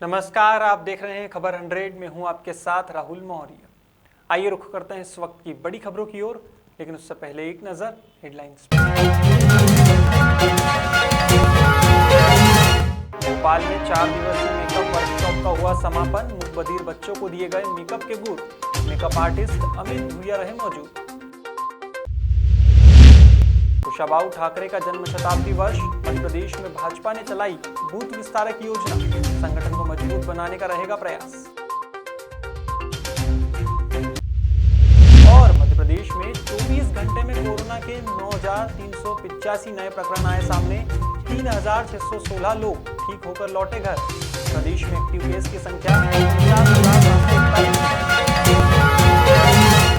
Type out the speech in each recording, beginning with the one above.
नमस्कार, आप देख रहे हैं खबर 100 में हूं आपके साथ राहुल मौर्य। आइए रुख करते हैं इस वक्त की बड़ी खबरों की ओर, लेकिन उससे पहले एक नजर हेडलाइंस पर। भोपाल में 4 दिवसीय मेकअप वर्कशॉप का हुआ समापन। मुकबधिर बच्चों को दिए गए मेकअप के गुर। मेकअप आर्टिस्ट अमित धुरिया रहे मौजूद। कुशाभाऊ ठाकरे का जन्म शताब्दी वर्ष। मध्य प्रदेश में भाजपा ने चलाई बूथ विस्तारक योजना। संगठन को मजबूत बनाने का रहेगा प्रयास। और मध्य प्रदेश में 24 घंटे में कोरोना के 9,385 नए प्रकरण आए सामने। 3,616 लोग ठीक होकर लौटे घर। प्रदेश में एक्टिव केस की संख्या 49,741।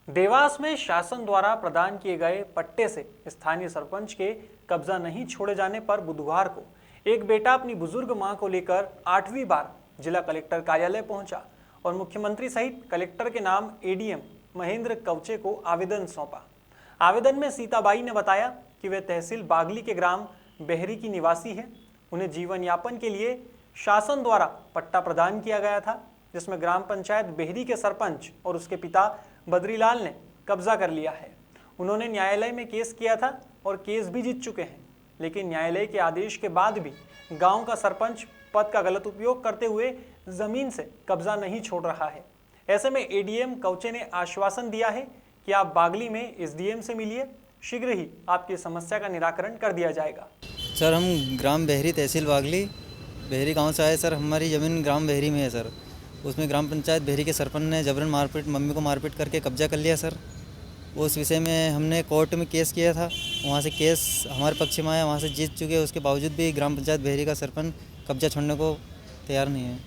देवास में शासन द्वारा प्रदान किए गए पट्टे से स्थानीय सरपंच के कब्जा नहीं छोड़े जाने पर बुधवार को एक बेटा अपनी बुजुर्ग मां को लेकर 8वीं बार जिला कलेक्टर कार्यालय पहुंचा और मुख्यमंत्री सहित कलेक्टर के नाम एडीएम महेंद्र कवचे को आवेदन सौंपा। आवेदन में सीताबाई ने बताया कि वे तहसील बागली के ग्राम बेहरी की निवासी है। उन्हें जीवन यापन के लिए शासन द्वारा पट्टा प्रदान किया गया था, जिसमें ग्राम पंचायत बेहरी के सरपंच और उसके पिता बद्रीलाल ने कब्जा कर लिया है। उन्होंने न्यायालय में केस किया था और केस भी जीत चुके हैं, लेकिन न्यायालय के आदेश के बाद भी गांव का सरपंच पद का गलत उपयोग करते हुए जमीन से कब्जा नहीं छोड़ रहा है। ऐसे में एडीएम कवचे ने आश्वासन दिया है कि आप बागली में एसडीएम से मिलिए, शीघ्र ही आपकी समस्या का निराकरण कर दिया जाएगा। सर, हम ग्राम बेहरी तहसील बागली बेहरी गांव से आए सर। हमारी ज़मीन ग्राम बेहरी में है सर। उसमें ग्राम पंचायत बेहरी के सरपंच ने जबरन मारपीट मम्मी को मारपीट करके कब्जा कर लिया सर। उस विषय में हमने कोर्ट में केस किया था। वहाँ से केस हमारे पक्ष में आया, वहाँ से जीत चुके। उसके बावजूद भी ग्राम पंचायत बेहरी का सरपंच कब्जा छोड़ने को तैयार नहीं है।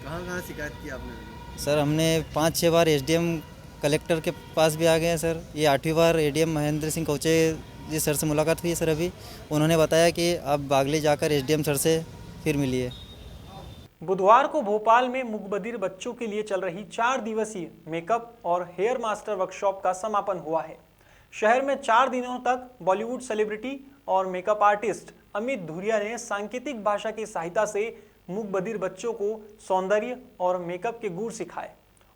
कहाँ शिकायत की आपने? सर, हमने 5-6 बार एसडीएम कलेक्टर के पास भी आ गए हैं सर। ये 8वीं बार एडीएम महेंद्र सिंह कवचे जी सर से मुलाकात हुई है सर। अभी उन्होंने बताया कि आप बागली जाकर एसडीएम सर से फिर मिलिए। बुधवार को भोपाल में मुकबधिर बच्चों के लिए चल रही 4 दिवसीय मेकअप और हेयर मास्टर वर्कशॉप का समापन हुआ है। शहर में 4 दिनों तक बॉलीवुड सेलिब्रिटी और मेकअप आर्टिस्ट अमित धुरिया ने सांकेतिक भाषा की सहायता से मुकबधिर बच्चों को सौंदर्य और मेकअप के गुर सिखाए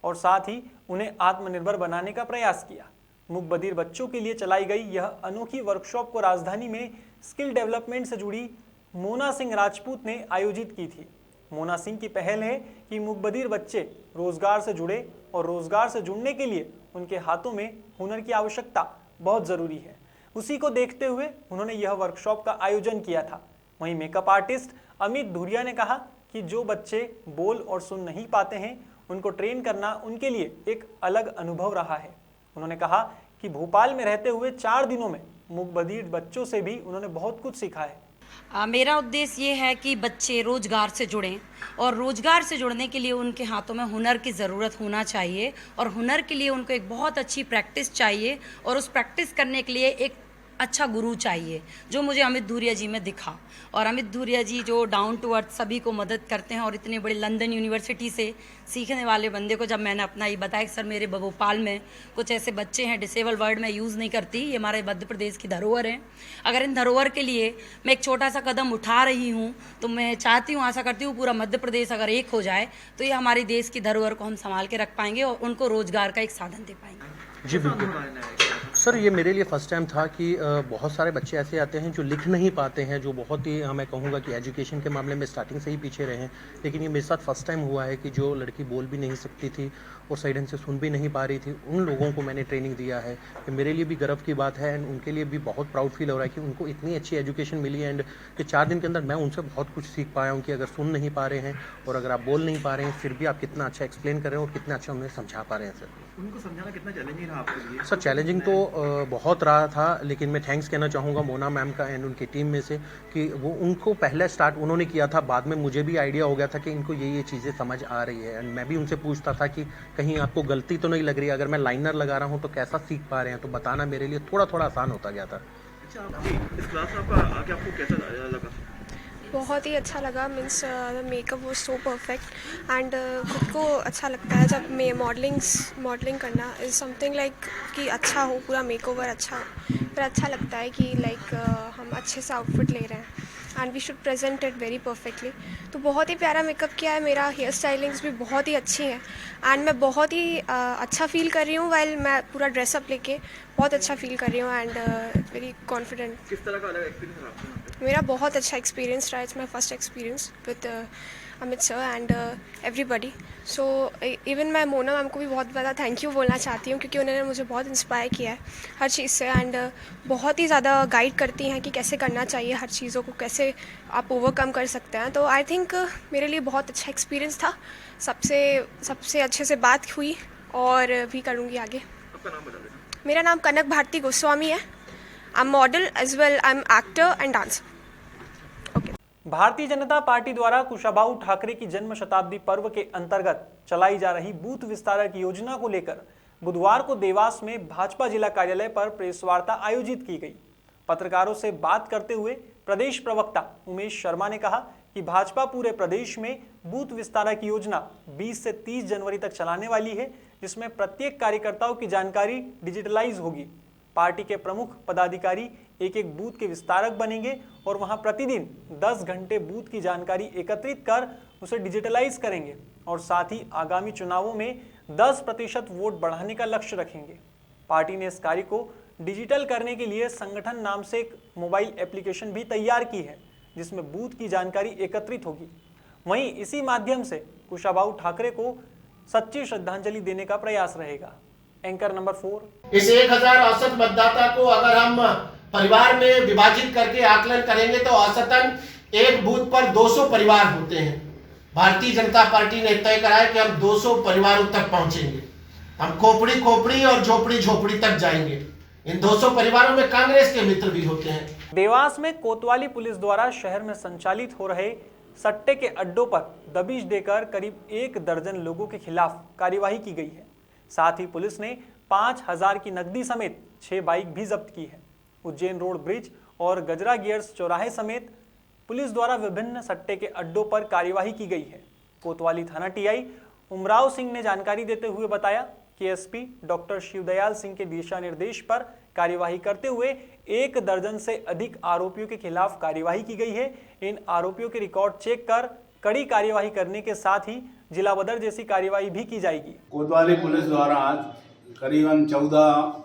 और साथ ही उन्हें आत्मनिर्भर बनाने का प्रयास किया। मुकबधिर बच्चों के लिए चलाई गई यह अनोखी वर्कशॉप को राजधानी में स्किल डेवलपमेंट से जुड़ी मोना सिंह राजपूत ने आयोजित की थी। मोना सिंह की पहल है कि मुकबधिर बच्चे रोजगार से जुड़े और रोजगार से जुड़ने के लिए उनके हाथों में हुनर की आवश्यकता बहुत जरूरी है। उसी को देखते हुए उन्होंने यह वर्कशॉप का आयोजन किया था। वहीं मेकअप आर्टिस्ट अमित धुरिया ने कहा कि जो बच्चे बोल और सुन नहीं पाते हैं, उनको ट्रेन करना उनके लिए एक अलग अनुभव रहा है। उन्होंने कहा कि भोपाल में रहते हुए 4 दिनों में मुकबधिर बच्चों से भी उन्होंने बहुत कुछ सीखा है। मेरा उद्देश्य ये है कि बच्चे रोजगार से जुड़ें और रोजगार से जुड़ने के लिए उनके हाथों में हुनर की ज़रूरत होना चाहिए और हुनर के लिए उनको एक बहुत अच्छी प्रैक्टिस चाहिए और उस प्रैक्टिस करने के लिए एक अच्छा गुरु चाहिए, जो मुझे अमित धुरिया जी में दिखा। और अमित धुरिया जी जो डाउन टू अर्थ सभी को मदद करते हैं और इतने बड़े लंदन यूनिवर्सिटी से सीखने वाले बंदे को जब मैंने अपना ये बताया कि सर मेरे भोपाल में कुछ ऐसे बच्चे हैं, डिसेबल वर्ड में यूज़ नहीं करती, ये हमारे मध्य प्रदेश की धरोहर है। अगर इन धरोहर के लिए मैं एक छोटा सा कदम उठा रही हूँ तो मैं चाहती हूँ, आशा करती हूँ पूरा मध्य प्रदेश अगर एक हो जाए तो ये हमारी देश की धरोहर को हम संभाल के रख पाएंगे और उनको रोजगार का एक साधन दे पाएंगे। जी बिल्कुल सर, ये मेरे लिए फर्स्ट टाइम था कि बहुत सारे बच्चे ऐसे आते हैं जो लिख नहीं पाते हैं, जो बहुत ही मैं कहूँगा कि एजुकेशन के मामले में स्टार्टिंग से ही पीछे रहे हैं। लेकिन ये मेरे साथ फर्स्ट टाइम हुआ है कि जो लड़की बोल भी नहीं सकती थी और सही ढंग से सुन भी नहीं पा रही थी, उन लोगों को मैंने ट्रेनिंग दिया है। कि मेरे लिए भी गर्व की बात है एंड उनके लिए भी बहुत प्राउड फील हो रहा है कि उनको इतनी अच्छी एजुकेशन मिली है एंड कि 4 दिन के अंदर मैं उनसे बहुत कुछ सीख पाया हूँ कि अगर सुन नहीं पा रहे हैं और अगर आप बोल नहीं पा रहे हैं, फिर भी आप कितना अच्छा एक्सप्लेन कर रहे हैं और कितना अच्छा उन्हें समझा पा रहे हैं। सर, उनको समझाना कितना चैलेंजिंग रहा आपके लिए? सर, चैलेंजिंग तो बहुत रहा था, लेकिन मैं थैंक्स कहना चाहूँगा मोना मैम का एंड उनकी टीम में से कि वो उनको पहले स्टार्ट उन्होंने किया था। बाद में मुझे भी आइडिया हो गया था कि इनको ये चीज़ें समझ आ रही है एंड मैं भी उनसे पूछता था कि कहीं आपको गलती तो नहीं लग रही है, अगर मैं लाइनर लगा रहा हूँ तो कैसा सीख पा रहे हैं, तो बताना मेरे लिए थोड़ा थोड़ा आसान होता गया था। अच्छा, इस क्लास में आपका आके आपको कैसा लगा? बहुत ही अच्छा लगा। मीन्स मेकअप वो सो परफेक्ट एंड खुद को अच्छा लगता है जब मैं मॉडलिंग करना इज़ समथिंग लाइक कि अच्छा हो, पूरा मेकओवर अच्छा हो, फिर अच्छा लगता है कि लाइक हम अच्छे से आउटफिट ले रहे हैं and we should present it very perfectly. तो बहुत ही प्यारा मेकअप किया है, मेरा हेयर स्टाइलिंग्स भी बहुत ही अच्छी हैं एंड मैं बहुत ही अच्छा फील कर रही हूँ वाइल मैं पूरा ड्रेसअप लेके बहुत अच्छा फील कर रही हूँ एंड वेरी कॉन्फिडेंट। किस तरह का अलग एक्सपीरियंस रहा आपके यहाँ पे? मेरा बहुत अच्छा एक्सपीरियंस रहा, it's my first experience with Amit sir and everybody. So even मैं मोना मैम को भी बहुत ज़्यादा थैंक यू बोलना चाहती हूँ क्योंकि उन्होंने मुझे बहुत इंस्पायर किया है हर चीज़ से एंड बहुत ही ज़्यादा गाइड करती हैं कि कैसे करना चाहिए, हर चीज़ों को कैसे आप ओवरकम कर सकते हैं। तो आई थिंक मेरे लिए बहुत अच्छा एक्सपीरियंस था, सबसे अच्छे से बात हुई और भी करूँगी आगे। आपका नाम बता देना। मेरा नाम कनक भारती गोस्वामी है। I am model as well, I am actor and dancer. Bharatiya Janata party द्वारा कुशाभाऊ ठाकरे की जन्म शताब्दी पर्व के अंतर्गत चलाई जा रही बूथ विस्तारक योजना को लेकर बुधवार को देवास में भाजपा जिला कार्यालय पर प्रेस वार्ता आयोजित की गई। पत्रकारों से बात करते हुए प्रदेश प्रवक्ता उमेश शर्मा ने कहा कि भाजपा पूरे प्रदेश में बूथ विस्तारक योजना 20 से 30 जनवरी तक चलाने वाली है, जिसमें प्रत्येक कार्यकर्ताओं की जानकारी डिजिटलाइज होगी। पार्टी के प्रमुख पदाधिकारी एक एक बूथ के विस्तारक बनेंगे और वहां प्रतिदिन 10 घंटे बूथ की जानकारी एकत्रित कर उसे डिजिटलाइज करेंगे और साथ ही आगामी चुनावों में 10% वोट बढ़ाने का लक्ष्य रखेंगे। पार्टी ने इस कार्य को डिजिटल करने के लिए संगठन नाम से एक मोबाइल एप्लीकेशन भी तैयार की है, जिसमें बूथ की जानकारी एकत्रित होगी। वहीं इसी माध्यम से कुशाभाऊ ठाकरे को सच्ची श्रद्धांजलि देने का प्रयास रहेगा। Anchor number 4। इस 1000 औसत मतदाता को अगर हम परिवार में विभाजित करके आकलन करेंगे तो औसतन एक बूथ पर 200 परिवार होते हैं। भारतीय जनता पार्टी ने तय करा है कि हम 200 परिवारों तक पहुंचेंगे। हम खोपड़ी खोपड़ी और झोपड़ी झोपड़ी तक जाएंगे। इन 200 परिवारों में कांग्रेस के मित्र भी होते हैं। देवास में कोतवाली पुलिस द्वारा शहर में संचालित हो रहे सट्टे के अड्डों पर दबिश देकर करीब 1 दर्जन लोगों के खिलाफ कार्यवाही की गई है। साथ ही पुलिस ने 5000 की नकदी समेत 6 बाइक भी जब्त की है। उज्जैन रोड ब्रिज और गजरा गियर्स चौराहे समेत पुलिस द्वारा विभिन्न सट्टे के अड्डों पर कार्यवाही की गई है। कोतवाली थाना टीआई उमराव सिंह ने जानकारी देते हुए बताया कि एसपी डॉक्टर शिवदयाल सिंह के दिशा निर्देश पर कार्यवाही करते हुए 1 दर्जन से अधिक आरोपियों के खिलाफ कार्यवाही की गई है। इन आरोपियों के रिकॉर्ड चेक कर कड़ी कार्यवाही करने के साथ ही जिला बदर जैसी कार्यवाही भी की जाएगी। कोतवाली पुलिस द्वारा आज करीबन 14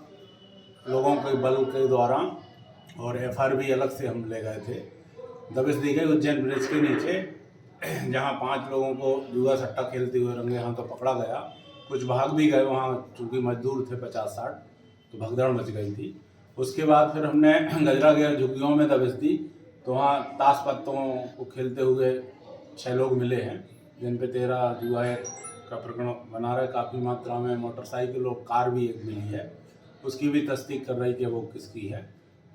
लोगों के बल के द्वारा और एफआईआर भी अलग से हम ले गए थे, दबिश दी गई उज्जैन ब्रिज के नीचे, जहां 5 लोगों को जुआ सट्टा खेलते हुए रंगे हाथों पकड़ा गया। कुछ भाग भी गए, वहां चूंकि मजदूर थे 50-60 तो भगदड़ मच गई थी। उसके बाद फिर हमने गजरा गियर झुग्गियों में दबिश दी तो वहाँ ताश पत्तों को खेलते हुए 6 लोग मिले हैं, जिन पे 13 जुआ का प्रकरण बना रहे। काफ़ी मात्रा में मोटरसाइकिल और कार भी एक मिली है, उसकी भी तस्दीक कर रही कि वो किसकी है,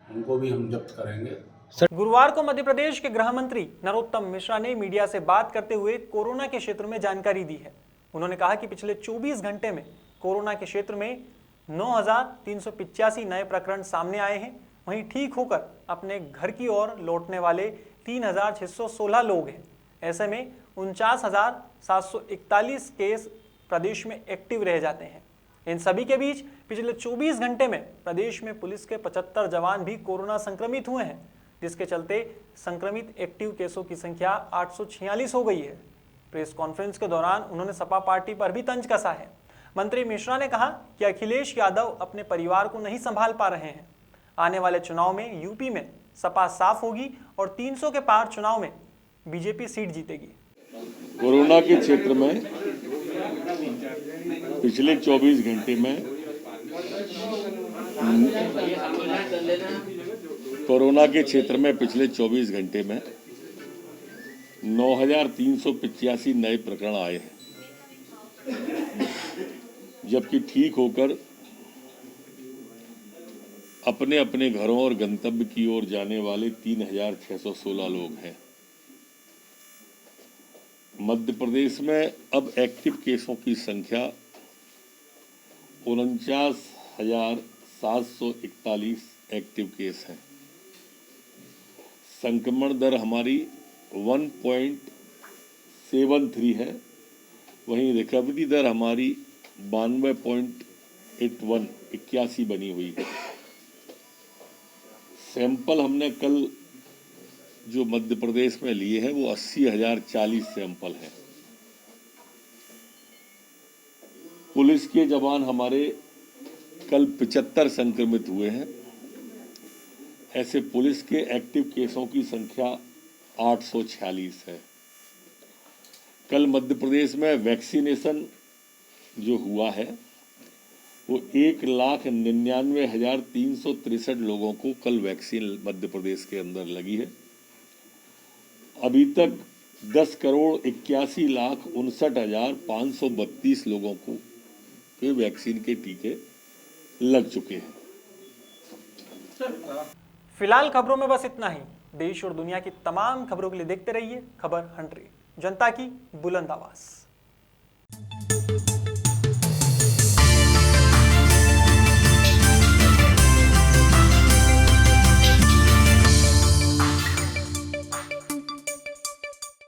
उनको भी हम जब्त करेंगे। गुरुवार को मध्य प्रदेश के गृह मंत्री नरोत्तम मिश्रा ने मीडिया से बात करते हुए कोरोना के क्षेत्र में जानकारी दी है। उन्होंने कहा कि पिछले 24 घंटे में कोरोना के क्षेत्र में 9385 नए प्रकरण सामने आए हैं। वहीं ठीक होकर अपने घर की ओर लौटने वाले 3616 लोग हैं। ऐसे में 49,741 केस प्रदेश में एक्टिव रह जाते हैं। इन सभी के बीच पिछले 24 घंटे में प्रदेश में पुलिस के 75 जवान भी कोरोना संक्रमित हुए हैं, जिसके चलते संक्रमित एक्टिव केसों की संख्या 846 हो गई है। प्रेस कॉन्फ्रेंस के दौरान उन्होंने सपा पार्टी पर भी तंज कसा है। मंत्री मिश्रा ने कहा कि अखिलेश यादव अपने परिवार को नहीं संभाल पा रहे हैं। आने वाले चुनाव में यूपी में सपा साफ होगी और 300 के पार चुनाव में बीजेपी सीट जीतेगी। कोरोना के क्षेत्र में पिछले 24 घंटे में कोरोना के क्षेत्र में पिछले 24 घंटे में 9385 नए प्रकरण आए हैं, जबकि ठीक होकर अपने अपने घरों और गंतव्य की ओर जाने वाले 3616 लोग हैं। मध्य प्रदेश में अब एक्टिव केसों की संख्या 49,741 एक्टिव केस हैं। संक्रमण दर हमारी 1.73 है। वहीं रिकवरी दर हमारी 92.81 बनी हुई है। सैंपल हमने कल जो मध्य प्रदेश में लिए हैं वो 80,040 सैंपल हैं। पुलिस के जवान हमारे कल 75 संक्रमित हुए हैं। ऐसे पुलिस के एक्टिव केसों की संख्या 846 है। कल मध्य प्रदेश में वैक्सीनेशन जो हुआ है वो 1,99,363 लोगों को कल वैक्सीन मध्य प्रदेश के अंदर लगी है। अभी तक 10,81,59,532 लोगों को ये वैक्सीन के टीके लग चुके हैं। फिलहाल खबरों में बस इतना ही। देश और दुनिया की तमाम खबरों के लिए देखते रहिए खबर 100, जनता की बुलंद आवाज।